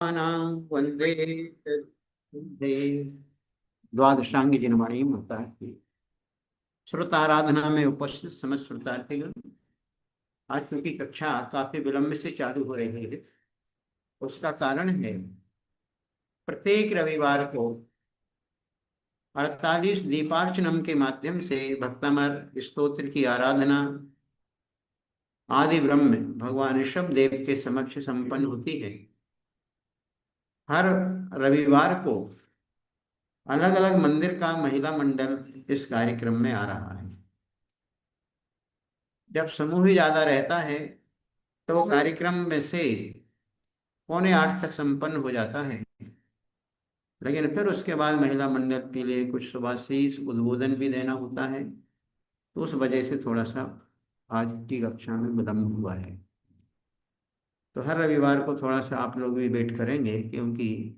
वंदे वंदे द्वादशांगी जिनवाणी माता की श्रोता आराधना में उपस्थित समस्त श्रोतार्थीगण, आज क्योंकि कक्षा काफी विलंब से चालू हो रही है, उसका कारण है प्रत्येक रविवार को 48 दीपार्चनम के माध्यम से भक्तमर स्तोत्र की आराधना आदि ब्रह्म भगवान ऋषभ देव के समक्ष संपन्न होती है। हर रविवार को अलग अलग मंदिर का महिला मंडल इस कार्यक्रम में आ रहा है। जब समूह ही ज्यादा रहता है तो वो कार्यक्रम में से 7:45 तक संपन्न हो जाता है, लेकिन फिर उसके बाद महिला मंडल के लिए कुछ शुभाशीष उद्बोधन भी देना होता है, तो उस वजह से थोड़ा सा आज की कक्षा में विलम्ब हुआ है। तो हर रविवार को थोड़ा सा आप लोग भी वेट करेंगे, क्योंकि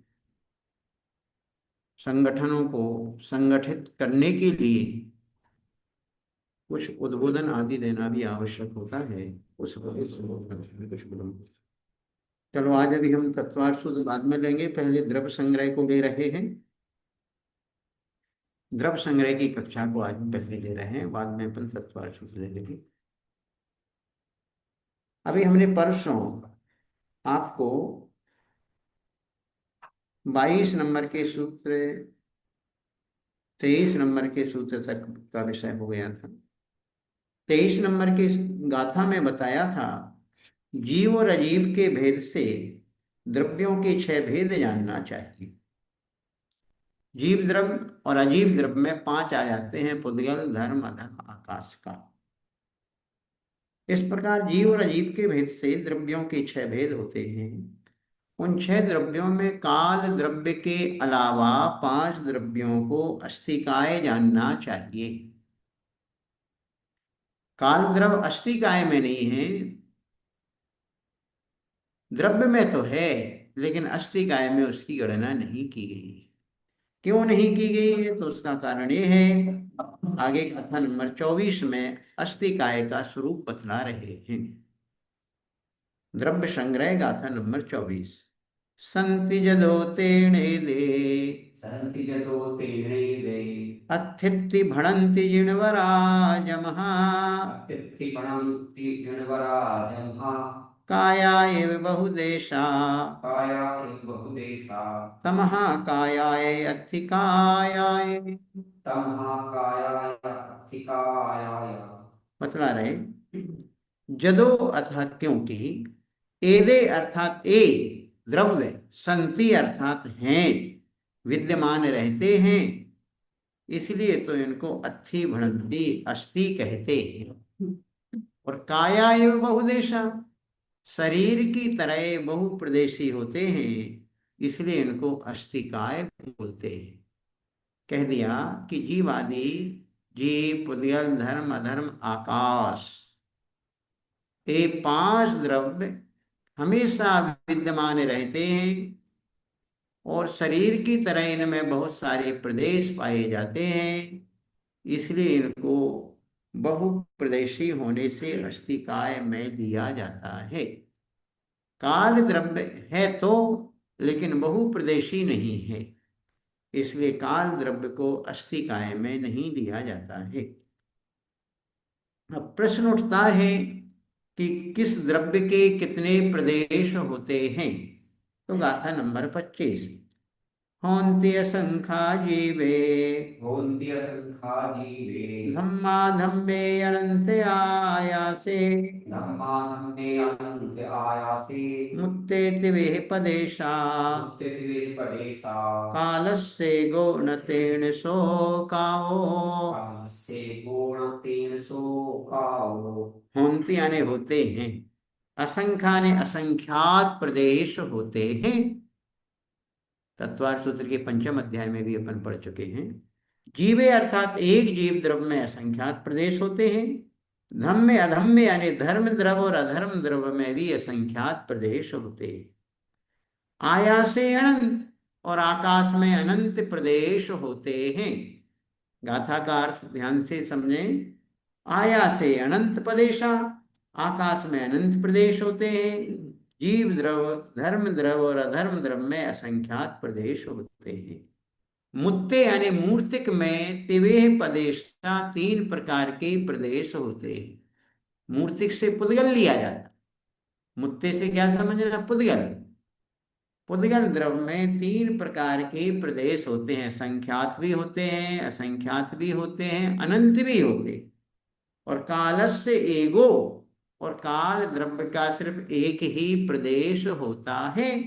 संगठनों को संगठित करने के लिए कुछ उद्बोधन आदि देना भी आवश्यक होता है। उस वजह से कुछ विलम्ब। चलो, आज अभी हम तत्वार्थ सूत्र बाद में लेंगे, पहले द्रव्य संग्रह को ले रहे हैं। द्रव्य संग्रह की कक्षा को आज पहले ले रहे हैं, बाद में अपन तत्वार्थ सूत्र ले लेंगे। अभी हमने परसों आपको 22 नंबर के सूत्र 23 नंबर के सूत्र तक का विषय हो गया था। 23 नंबर की गाथा में बताया था, जीव और अजीव के भेद से द्रव्यों के 6 भेद जानना चाहिए। जीव द्रव्य और अजीव द्रव्य में 5 आ जाते हैं, पुद्गल, धर्म, अधर्म, आकाश का। इस प्रकार जीव और अजीव के भेद से द्रव्यों के 6 भेद होते हैं। उन 6 द्रव्यों में काल द्रव्य के अलावा 5 द्रव्यों को अस्तिकाय जानना चाहिए। काल द्रव्य अस्तिकाय में नहीं है, द्रव्य में तो है, लेकिन अस्तिकाय में उसकी गणना नहीं की गई। क्यों नहीं की गई है? तो उसका कारण ये है, आगे कथा नंबर 24 में अस्तिकाय का स्वरूप बतला रहे हैं। द्रव्य संग्रह गाथा नंबर 24। संति जदोतेणे दे संति जतो तेनैवे अत्थित्ति भणन्ति जिणवरा जमः अत्युत्थि भणन्ति जन्मराजम्हा काया एव बहुदेशा काया इव बहुदेशा तमः कायाय अत्थिकायाय। तमहा कायाय अत्थिकायाय। बतला रहे, जदो अर्थात क्योंकि, एदे अर्थात ए द्रव्य, संति अर्थात हैं, विद्यमान रहते हैं, इसलिए तो इनको अत्थि भणन्ति अस्थि कहते हैं। और काया एवं बहुदेशा, शरीर की तरह बहुप्रदेशी होते हैं, इसलिए इनको अस्तिकाय बोलते हैं। कह दिया कि जीव आदि, जीव, पुद्गल, धर्म, अधर्म, आकाश, ये 5 द्रव्य हमेशा विद्यमान रहते हैं, और शरीर की तरह इनमें बहुत सारे प्रदेश पाए जाते हैं, इसलिए इनको बहुप्रदेशी होने से अस्तिकाय में दिया जाता है। काल द्रव्य है तो, लेकिन बहुप्रदेशी नहीं है, इसलिए काल द्रव्य को अस्तिकाय में नहीं दिया जाता है। अब प्रश्न उठता है कि किस द्रव्य के कितने प्रदेश होते हैं? तो गाथा नंबर 25। होन्ति असंख्या जीवे होन्ति असंख्या जीवे धम्मा धम्मे अनंत आयासे धम्मानन्दे अनन्त आयासे मुत्तेति वेह पदेशा मुक्तिर्वे परेशा कालस्य गौणतेन सो काओ। कामस्य गुणतेन सो काओ। होन्ति यानी होते हैं, असंख्या ने असंख्यात प्रदेश होते हैं। तत्वार्थ सूत्र के 5वें अध्याय में भी अपन पढ़ चुके हैं। जीवे अर्थात एक जीव द्रव्य में असंख्यात प्रदेश होते हैं। धम्य अधम्य यानी धर्म द्रव्य और अधर्म द्रव्य में भी असंख्यात प्रदेश होते हैं। आयासे अनंत, और आकाश में अनंत प्रदेश होते हैं। गाथा का अर्थ ध्यान से समझें। आयासे अनंत प्रदेशा, आकाश में अनंत प्रदेश होते हैं। जीव द्रव, धर्म द्रव और अधर्म द्रव में असंख्यात प्रदेश होते हैं। मुत्ते यानी मूर्तिक में तिवेह पदेशा, 3 प्रकार के प्रदेश होते हैं। मूर्तिक से पुद्गल लिया जाता है। मुत्ते से क्या समझना? पुद्गल। पुद्गल द्रव में 3 प्रकार के प्रदेश होते हैं। संख्यात भी होते हैं, असंख्यात भी होते हैं, अनंत भी होते हैं। और कालस्य एगो, और काल द्रव्य का सिर्फ एक ही प्रदेश होता है।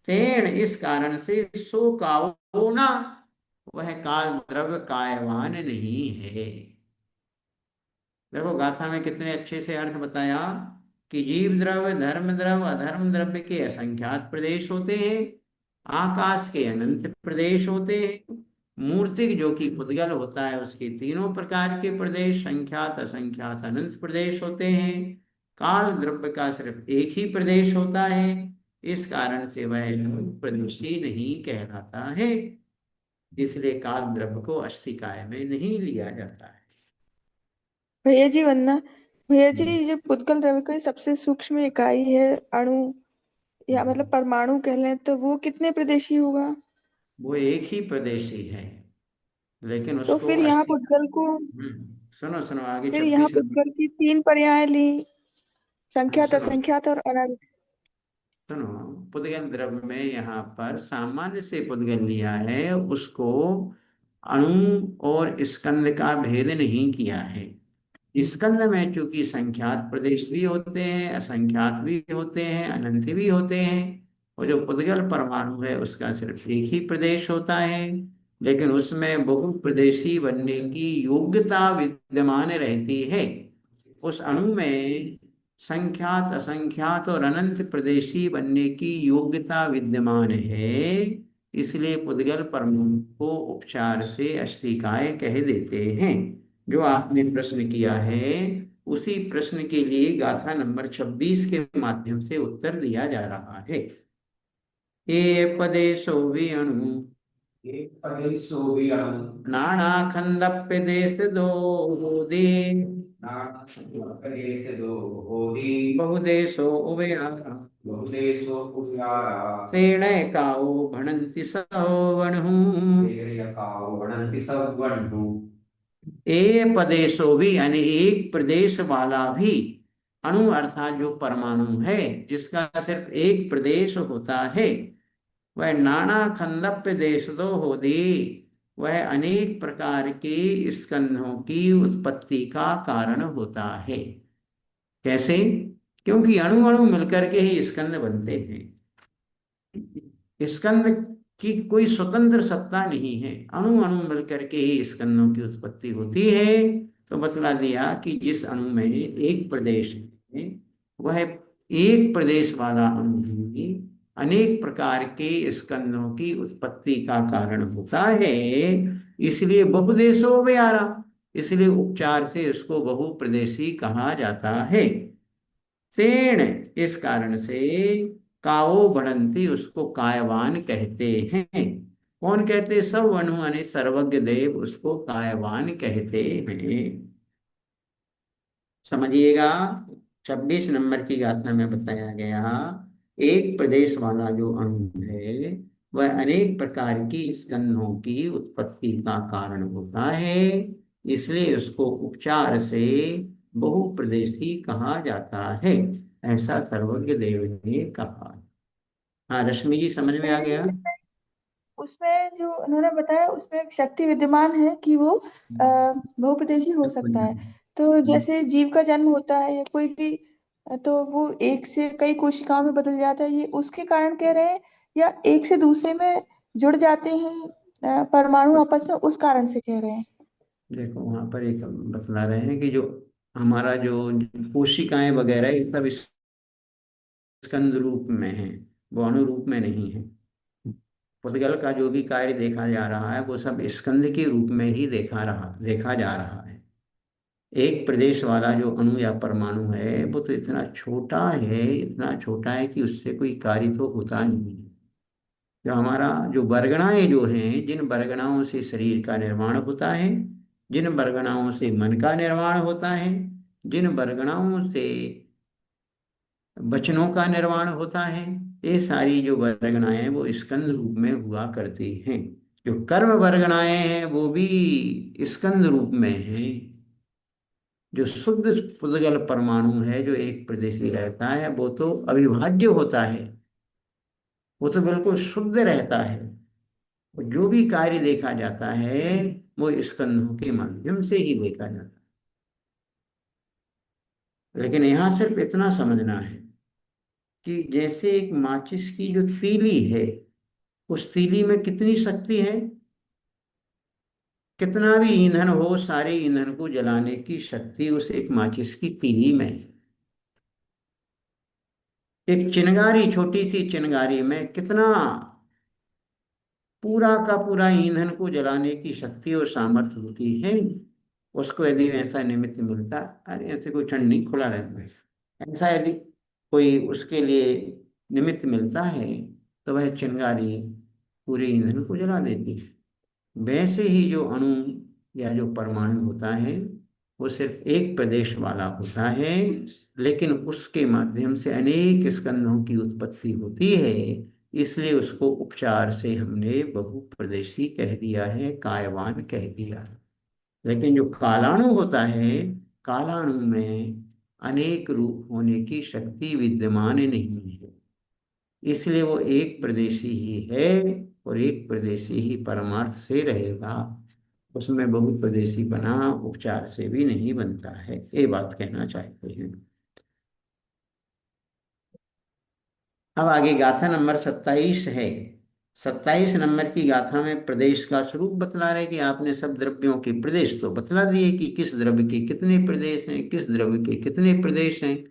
तेण, इस कारण से, सो काओ ना, वह काल द्रव्य कायवान नहीं है। देखो गाथा में कितने अच्छे से अर्थ बताया कि जीव द्रव्य, धर्म द्रव्य, अधर्म द्रव्य के असंख्यात प्रदेश होते हैं, आकाश के अनंत प्रदेश होते हैं, मूर्तिक जो कि पुद्गल होता है उसके तीनों प्रकार के प्रदेश, संख्यात, असंख्यात, अनंत प्रदेश होते हैं। काल द्रव्य का सिर्फ एक ही प्रदेश होता है। इस कारण से वह प्रदेशी नहीं कहलाता है। इसलिए काल द्रव्य को अस्थिकाय में नहीं लिया जाता है। भैया जी वंदना। भैया जी, ये पुद्गल द्रव्य की सबसे सूक्ष्म इकाई है अणु, या मतलब परमाणु कह लें, तो वो कितने प्रदेशी होगा? वो एक ही प्रदेशी है, लेकिन तो उसको फिर यहाँ पुद्गल को, सुनो सुनो, आगे फिर यहाँ 26 नंबर। पुद्गल की 3 पर्याय ली, हाँ, संख्यात, सुनो असंख्यात और अनंत। सुनो, पुद्गल द्रव्य में यहाँ पर सामान्य से पुद्गल लिया है, उसको अणु और स्कंद का भेद नहीं किया है। स्कंद में चूंकि संख्यात प्रदेश भी होते हैं, असंख्यात भी होते हैं, अनंत भी होते हैं, और जो पुद्गल परमाणु है उसका सिर्फ एक ही प्रदेश होता है। लेकिन उसमें बहुप्रदेशी बनने की योग्यता विद्यमान रहती है। उस अणु में संख्यात, असंख्यात और अनंत प्रदेशी बनने की योग्यता विद्यमान है। इसलिए पुद्गल परमाणु को उपचार से अस्थिकाय कह देते हैं। जो आपने प्रश्न किया है, उसी प्रश्न के लिए गाथा नंबर 26 के माध्यम से उत्तर दिया जा रहा है। ए पदेशो विअणु, एक पदेशो विअणु, नाना खंदप्य देश दो दे, नाना प्रदेश दो होदी, बहुदेशो उभयारा, बहुदेशो उभयारा, श्रेणय काओ भणन्ति सवणहु। तेरयकाओ वणन्ति सवण्हु। ए प्रदेशो भी यानी एक प्रदेश वाला भी, अणु अर्थात जो परमाणु है जिसका सिर्फ एक प्रदेश होता है, वह नाना खंदप्य देश दो होदी, वह अनेक प्रकार के स्कंधों की उत्पत्ति का कारण होता है। कैसे? क्योंकि अणु अणु मिलकर के ही स्कंद बनते हैं। स्कंद की कोई स्वतंत्र सत्ता नहीं है, अणु अणु मिलकर के ही स्कंदों की उत्पत्ति होती है। तो बतला दिया कि जिस अणु में एक प्रदेश है, वह एक प्रदेश वाला अणु ही अनेक प्रकार के स्कंदों की उत्पत्ति का कारण होता है। इसलिए बहुदेशो व्यारा, इसलिए उपचार से उसको बहुप्रदेशी कहा जाता है। सेण, इस कारण से, काओ बढ़ंती, उसको कायवान कहते हैं। कौन कहते? सब वनु यानी सर्वज्ञ देव उसको कायवान कहते हैं। समझिएगा, 26 नंबर की गाथा में बताया गया, एक प्रदेश वाला जो अणु है वह अनेक प्रकार की स्कंधों की उत्पत्ति का कारण होता है। इसलिए उसको उपचार से बहुप्रदेशी कहा जाता है, ऐसा सर्वज्ञ देव ने कहा। हाँ रश्मि जी, समझ में आ भैया जी, गया? उसमें उसमें जो उन्होंने बताया उसमें शक्ति विद्यमान है कि वो बहुप्रदेशी हो सकता है। तो जैसे जीव का जन्म होता है या कोई भी, तो वो एक से कई कोशिकाओं में बदल जाता है, ये उसके कारण कह रहे हैं, या एक से दूसरे में जुड़ जाते हैं परमाणु आपस में, उस कारण से कह रहे हैं? देखो वहां पर एक बतला रहे हैं कि जो हमारा जो कोशिकाएं वगैरह ये सब स्कंद रूप में है, वो अणु रूप में नहीं है। पुद्गल का जो भी कार्य देखा जा रहा है वो सब स्कंद के रूप में ही देखा जा रहा है। एक प्रदेश वाला जो अणु या परमाणु है वो तो इतना छोटा है, इतना छोटा है कि उससे कोई कार्य तो होता नहीं है। जो हमारा जो बरगणाएं जो हैं, जिन बरगणाओं से शरीर का निर्माण होता है, जिन बरगणाओं से मन का निर्माण होता है, जिन बरगणाओं से वचनों का निर्माण होता है। ये सारी जो वर्गणाएं हैं वो स्कंद रूप में हुआ करती हैं। जो कर्म वर्गणाएं हैं वो भी स्कंद रूप में हैं। जो शुद्ध पुद्गल परमाणु है जो एक प्रदेशी रहता है वो तो अविभाज्य होता है, वो तो बिल्कुल शुद्ध रहता है। और जो भी कार्य देखा जाता है वो स्कंधों के माध्यम से ही देखा जाता है। लेकिन यहाँ सिर्फ इतना समझना है कि जैसे एक माचिस की जो तीली है, उस तीली में कितनी शक्ति है, कितना भी ईंधन हो सारे ईंधन को जलाने की शक्ति उस एक माचिस की तीली में है। एक चिनगारी, छोटी सी चिनगारी में कितना पूरा का पूरा ईंधन को जलाने की शक्ति और सामर्थ्य होती है। उसको यदि ऐसा निमित्त मिलता, अरे ऐसे कोई ठंड नहीं, खुला रहता है, ऐसा यदि कोई उसके लिए निमित्त मिलता है तो वह चिंगारी पूरे ईंधन को जला देती है। वैसे ही जो अणु या जो परमाणु होता है वो सिर्फ एक प्रदेश वाला होता है, लेकिन उसके माध्यम से अनेक स्कंधों की उत्पत्ति होती है। इसलिए उसको उपचार से हमने बहुप्रदेशी कह दिया है, कायवान कह दिया है। लेकिन जो कालाणु होता है, कालाणु में अनेक रूप होने की शक्ति विद्यमान नहीं है। इसलिए वो एक प्रदेशी ही है और एक प्रदेशी ही परमार्थ से रहेगा। उसमें बहुत प्रदेशी बना उपचार से भी नहीं बनता है, ये बात कहना चाहते हैं। अब आगे गाथा नंबर 27 है। 27 नंबर की गाथा में प्रदेश का स्वरूप बतला रहे कि आपने सब द्रव्यों के प्रदेश तो बतला दिए कि किस द्रव्य के कितने प्रदेश हैं, किस द्रव्य के कितने प्रदेश हैं।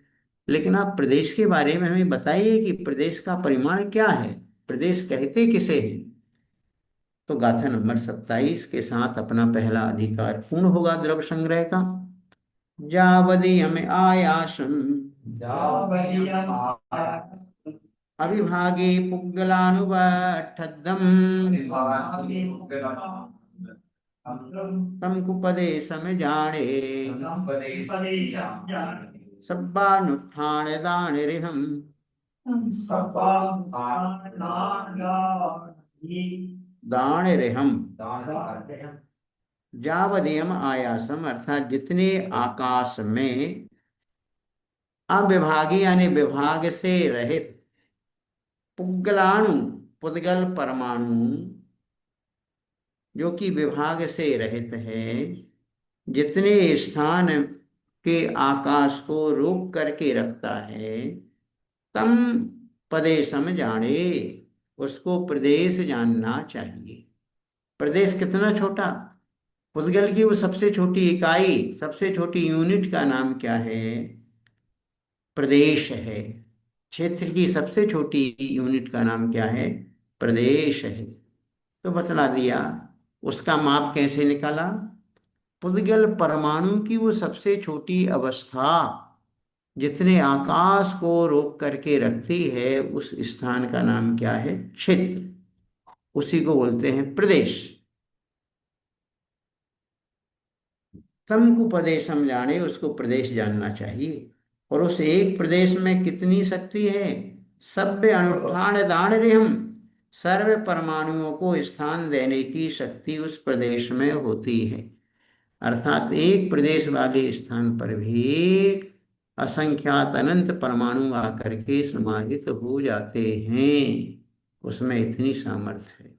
लेकिन आप प्रदेश के बारे में हमें बताइए कि प्रदेश का परिमाण क्या है, प्रदेश कहते किसे हैं। तो गाथा नंबर 27 के साथ अपना पहला अधिकार पूर्ण होगा द्रव्य संग्रह का। जावदी हमें आयासम अविभागे पुग्गलानुबद्धम् तम कुपदे सम जाने सब्बानुत्थान दानिरिहम् दानिरिहम्। जावदेयम आयासम अर्थात जितने आकाश में अविभागी यानी विभाग से रहित पुग्गलाणु पुद्गल परमाणु जो कि विभाग से रहित है, जितने स्थान के आकाश को रोक करके रखता है, तम प्रदेशम जाने, उसको प्रदेश जानना चाहिए। प्रदेश कितना छोटा, पुद्गल की वो सबसे छोटी इकाई, सबसे छोटी यूनिट का नाम क्या है, प्रदेश है। क्षेत्र की सबसे छोटी यूनिट का नाम क्या है, प्रदेश है। तो बतला दिया। उसका माप कैसे निकाला, पुद्गल परमाणु की वो सबसे छोटी अवस्था जितने आकाश को रोक करके रखती है, उस स्थान का नाम क्या है, क्षेत्र। उसी को बोलते हैं प्रदेश। तम को प्रदेशम जाने, उसको प्रदेश जानना चाहिए। और उस एक प्रदेश में कितनी शक्ति है, सभ्य अनुष्ठान दान रिहम, सर्व परमाणुओं को स्थान देने की शक्ति उस प्रदेश में होती है। अर्थात एक प्रदेश वाले स्थान पर भी असंख्यात अनंत परमाणु आकर के समाहित हो जाते हैं, उसमें इतनी सामर्थ्य है।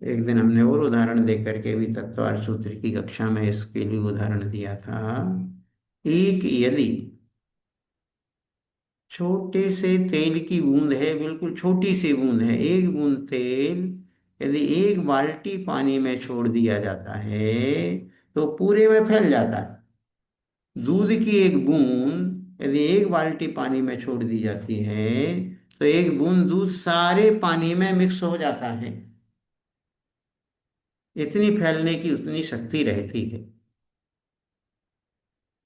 एक दिन हमने और उदाहरण दे करके भी तत्वार सूत्र की कक्षा में इसके लिए उदाहरण दिया था। एक यदि छोटे से तेल की बूंद है, बिल्कुल छोटी सी बूंद है, एक बूंद तेल यदि एक बाल्टी पानी में छोड़ दिया जाता है तो पूरे में फैल जाता है। दूध की एक बूंद यदि एक बाल्टी पानी में छोड़ दी जाती है तो एक बूंद दूध सारे पानी में मिक्स हो जाता है। इतनी फैलने की उतनी शक्ति रहती है।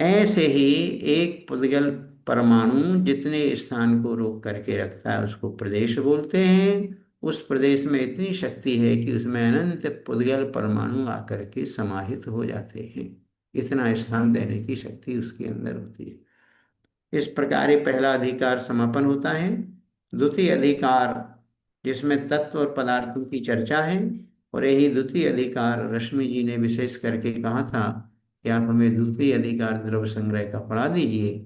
ऐसे ही एक पुद्गल परमाणु जितने स्थान को रोक करके रखता है उसको प्रदेश बोलते हैं, उस प्रदेश में इतनी शक्ति है कि उसमें अनंत पुद्गल परमाणु आकर के समाहित हो जाते हैं। इतना स्थान देने की शक्ति उसके अंदर होती है। इस प्रकार ये पहला अधिकार समापन होता है। द्वितीय अधिकार जिसमें तत्व और पदार्थों की चर्चा है, और यही द्वितीय अधिकार रश्मि जी ने विशेष करके कहा था कि आप हमें द्वितीय अधिकार द्रव्य संग्रह का पढ़ा दीजिए।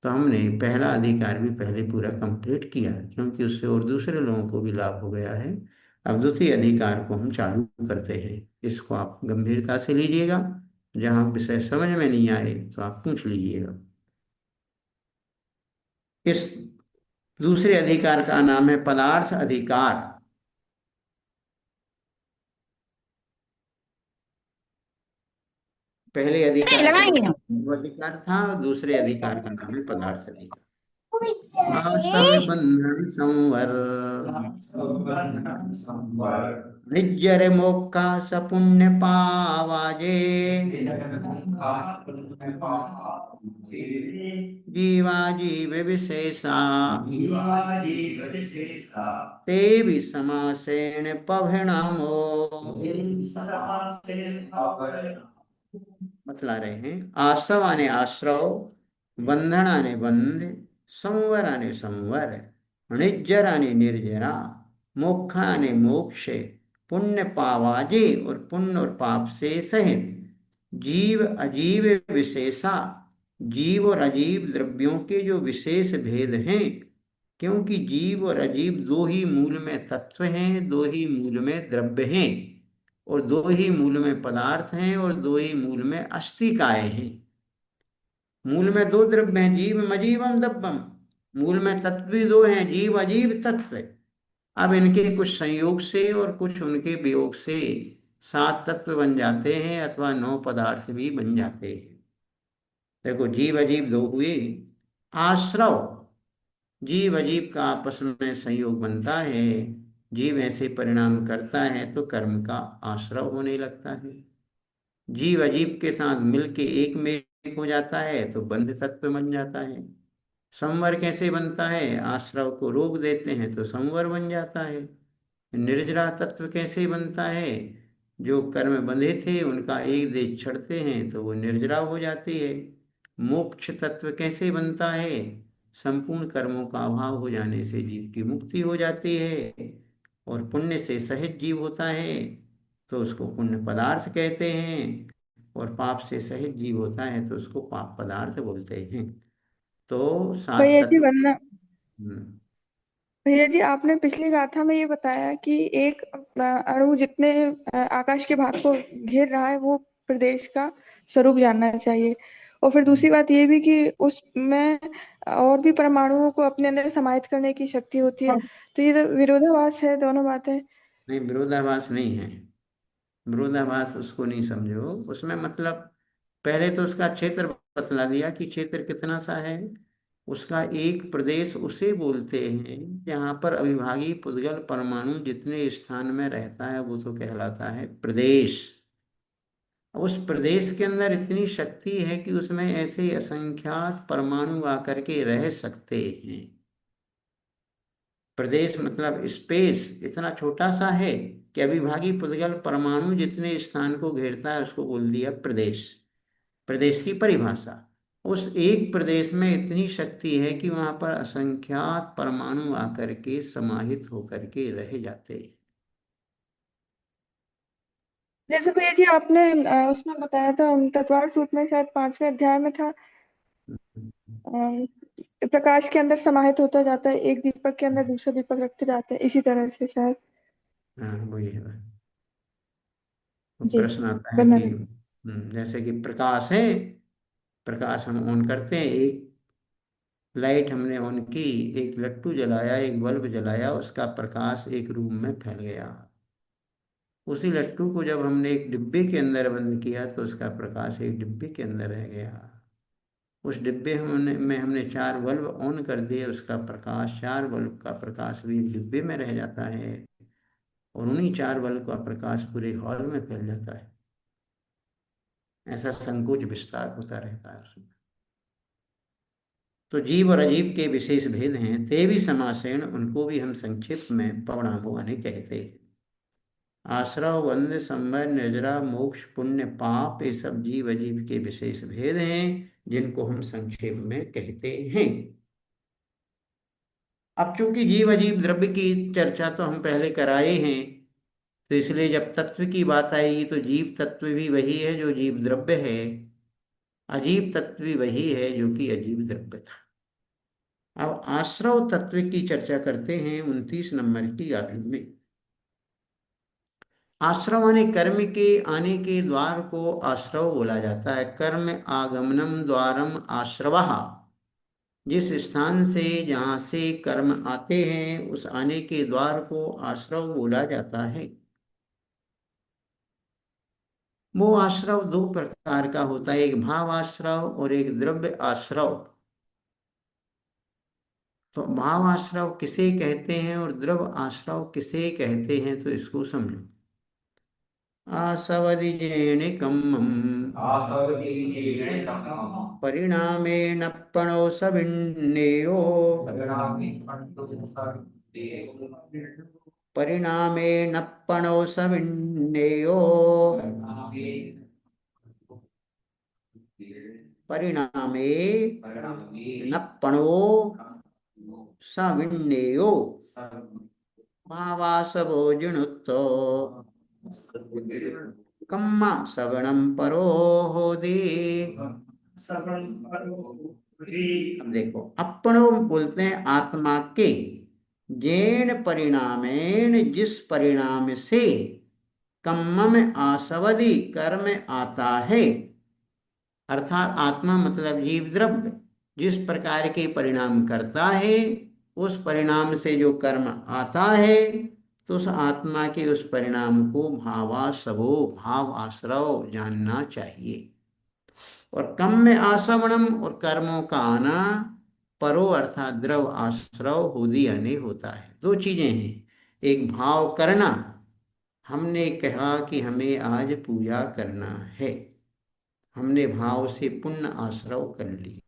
तो हमने पहला अधिकार भी पहले पूरा कंप्लीट किया है, क्योंकि उससे और दूसरे लोगों को भी लाभ हो गया है। अब द्वितीय अधिकार को हम चालू करते हैं। इसको आप गंभीरता से लीजिएगा, जहाँ विषय समझ में नहीं आए तो आप पूछ लीजिएगा। इस दूसरे अधिकार का नाम है पदार्थ अधिकार। पहले नहीं अधिकार का लगाएंगे हम। नाम वो अधिकार था, दूसरे अधिकार का नाम है पदार्थ अधिकार। आसव बंधन संवर निज्जर मोक्खा स पुण्य पावाजे, जीवा जीव विशेषा ते भी समासेन पभृणामो। बतला रहे हैं, आसव आने आश्रव, बंधन आने बंध, संवर आने संवर, निज्जर आने निर्जरा, मोक्ष आने मोक्ष, पुण्य पावाजे और पुण्य और पाप से सहित, जीव अजीव विशेषा, जीव और अजीव द्रव्यों के जो विशेष भेद हैं, क्योंकि जीव और अजीव दो ही मूल में तत्व हैं, दो ही मूल में द्रव्य हैं, और दो ही मूल में पदार्थ हैं, और दो ही मूल में अस्तिकाय हैं। मूल में दो द्रव्य हैं, जीव अजीवम द्रव्यम। मूल में तत्व भी दो हैं, जीव अजीव तत्व। अब इनके कुछ संयोग से और कुछ उनके वियोग से सात तत्व बन जाते हैं, अथवा नौ पदार्थ भी बन जाते हैं। देखो, जीव अजीव दो हुए। आश्रव, जीव अजीव का आपस में संयोग बनता है, जीव ऐसे परिणाम करता है तो कर्म का आश्रव होने लगता है। जीव अजीव के साथ मिलके एक में एक हो जाता है तो बंध तत्व बन जाता है। संवर कैसे बनता है? आश्रव को रोक देते हैं तो संवर बन जाता है। निर्जरा तत्व कैसे बनता है? जो कर्म बंधे थे उनका एक देश छड़ते हैं तो वो निर्जरा हो जाती है। मोक्ष तत्व कैसे बनता है? संपूर्ण कर्मों का अभाव हो जाने से जीव की मुक्ति हो जाती है। और पुण्य से सहित जीव होता है तो उसको पुण्य पदार्थ कहते हैं, और पाप से सहित जीव होता है तो उसको पाप पदार्थ बोलते हैं। तो सात भैया जी तत्व। वंदना। हम्म, भैया जी, आपने पिछली गाथा में ये बताया कि एक अणु जितने आकाश के भाग को घेर रहा है वो प्रदेश का स्वरूप जानना चाहिए। और फिर दूसरी बात ये भी कि उसमें और भी परमाणुओं को अपने अंदर समाहित करने की शक्ति होती है। तो ये तो विरोधाभास है दोनों बातें। नहीं, विरोधाभास नहीं है। विरोधाभास उसको नहीं समझो, उसमें मतलब पहले तो उसका क्षेत्र बतला दिया कि क्षेत्र कितना सा है। उसका एक प्रदेश उसे बोलते हैं जहाँ पर अविभागी पुद्गल परमाणु जितने स्थान में रहता है वो तो कहलाता है प्रदेश। उस प्रदेश के अंदर इतनी शक्ति है कि उसमें ऐसे असंख्यात परमाणु आकर के रह सकते हैं। प्रदेश मतलब स्पेस इतना छोटा सा है कि अविभागी पुद्गल परमाणु जितने स्थान को घेरता है उसको बोल दिया प्रदेश। प्रदेश की परिभाषा, उस एक प्रदेश में इतनी शक्ति है कि वहां पर असंख्यात परमाणु आकर के समाहित होकर के रह जाते हैं। जैसे भैया जी आपने उसमें बताया था तत्वार सूत्र में, शायद 5वें अध्याय में था, प्रकाश के अंदर समाहित होता जाता है, एक दीपक के अंदर दूसरा दीपक रखते जाते हैं, इसी तरह से शायद। हाँ, वही है। तो जी। प्रश्न आता है कि बंधन। जैसे कि प्रकाश है, प्रकाश हम ऑन करते हैं, एक लाइट हमने ऑन की, एक लट्टू जलाया, एक बल्ब जलाया, उसका प्रकाश एक रूम में फैल गया। उसी लट्टू को जब हमने एक डिब्बे के अंदर बंद किया तो उसका प्रकाश एक डिब्बे के अंदर रह गया। उस डिब्बे हमने चार बल्ब ऑन कर दिए, उसका प्रकाश, चार बल्ब का प्रकाश भी एक डिब्बे में रह जाता है, और उन्हीं चार बल्ब का प्रकाश पूरे हॉल में फैल जाता है। ऐसा संकोच विस्तार होता रहता है उसमें। तो जीव और अजीव के विशेष भेद हैं, ते भी समासेन, उनको भी हम संक्षिप्त में पवनामो आने कहते हैं। आश्रव, बंध, संबर, निर्जरा, मोक्ष, पुण्य, पाप, ये सब जीव अजीव के विशेष भेद हैं जिनको हम संक्षेप में कहते हैं। अब चूंकि जीव अजीव द्रव्य की चर्चा तो हम पहले कराए हैं, तो इसलिए जब तत्व की बात आएगी तो जीव तत्व भी वही है जो जीव द्रव्य है, अजीव तत्व भी वही है जो कि अजीव द्रव्य था। अब आश्रव तत्व की चर्चा करते हैं 29 नंबर की आदि में। आश्रव आने कर्म के आने के द्वार को आश्रव बोला जाता है। कर्म आगमनम द्वारम आश्रवः, जिस स्थान से जहाँ से कर्म आते हैं उस आने के द्वार को आश्रव बोला जाता है। वो आश्रव दो प्रकार का होता है, एक भाव आश्रव और एक द्रव्य आश्रव। तो भाव आश्रव किसे कहते हैं और द्रव्य आश्रव किसे कहते हैं, तो इसको समझो। आसवदिजेणिकम् आसवदीजेणकम् परिणामेण पणो सविण्णेयो परिणामेण पणो सविण्णेयो परिणामे नप्पणो सविण्णेयो भावासवो जिणुत्तो कम्मा सवणम परो होदे। अब देखो, अपनो बोलते हैं आत्मा के, जेण परिणामेण जिस परिणाम से, कम्मम आसवदि कर्म आता है, अर्थात आत्मा मतलब जीव द्रव्य जिस प्रकार के परिणाम करता है उस परिणाम से जो कर्म आता है, तो उस आत्मा के उस परिणाम को भावासवो भाव आश्रव जानना चाहिए। और कम में आसवणम और कर्मों का आना, परो अर्थात द्रव आश्रव होदी यानी होता है। दो चीजें हैं, एक भाव करना, हमने कहा कि हमें आज पूजा करना है, हमने भाव से पुण्य आश्रव कर ली,